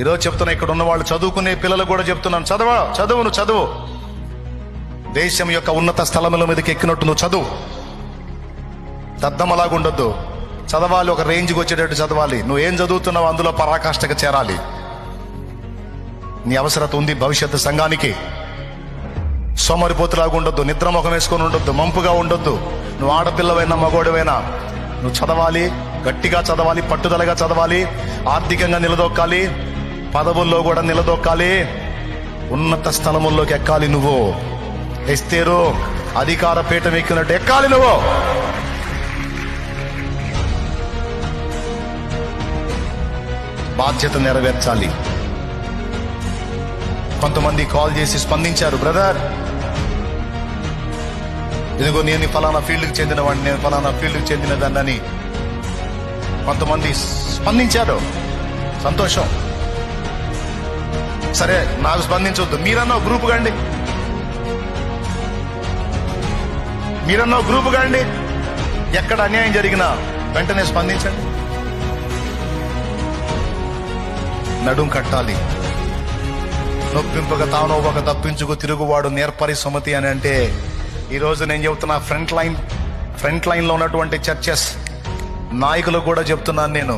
ఈరోజు చెప్తున్నా, ఇక్కడ ఉన్న వాళ్ళు చదువుకునే పిల్లలు కూడా చెప్తున్నాను, చదువు చదువు. దేశం యొక్క ఉన్నత స్థలముల మీదకి ఎక్కినట్టు నువ్వు చదువు. దద్దమలాగా ఉండొద్దు, చదవాలి, ఒక రేంజ్కి వచ్చేటట్టు చదవాలి. నువ్వు ఏం చదువుతున్నావు అందులో పరాకాష్ఠకు చేరాలి. నీ అవసరత ఉంది భవిష్యత్తు సంఘానికి. సోమరిపోతులాగా ఉండొద్దు, నిద్రముఖం వేసుకొని ఉండొద్దు, మంపుగా ఉండొద్దు. నువ్వు ఆడపిల్లవైనా మగోడివైనా నువ్వు చదవాలి, గట్టిగా చదవాలి, పట్టుదలగా చదవాలి, ఆర్థికంగా నిలదొక్కాలి, పదవుల్లో కూడా నిలదొక్కాలి, ఉన్నత స్థలముల్లోకి ఎక్కాలి. నువ్వు ఎస్తేరు అధికార పీఠం ఎక్కినట్టు ఎక్కాలి. నువ్వు బాధ్యత నెరవేర్చాలి. కొంతమంది కాల్ చేసి స్పందించారు, బ్రదర్ ఇదిగో నేను ఫలానా ఫీల్డ్కి చెందిన వాడిని, నేను ఫలానా ఫీల్డ్కి చెందిన దాన్ని కొంతమంది స్పందించారు. సంతోషం. సరే, నాకు స్పందించవద్దు, మీరన్నా గ్రూప్ కండి, మీరన్నా గ్రూప్ కండి. ఎక్కడ అన్యాయం జరిగినా వెంటనే స్పందించండి. నడుం కట్టాలి. నొప్పింపక తాను ఒక తప్పించుకు తిరుగువాడు నేర్పరి సుమతి అని అంటే, ఈరోజు నేను చెబుతున్నా, ఫ్రంట్ లైన్ లో ఉన్నటువంటి చర్చెస్ నాయకులకు కూడా చెప్తున్నాను నేను,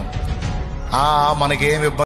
మనకేం ఇబ్బంది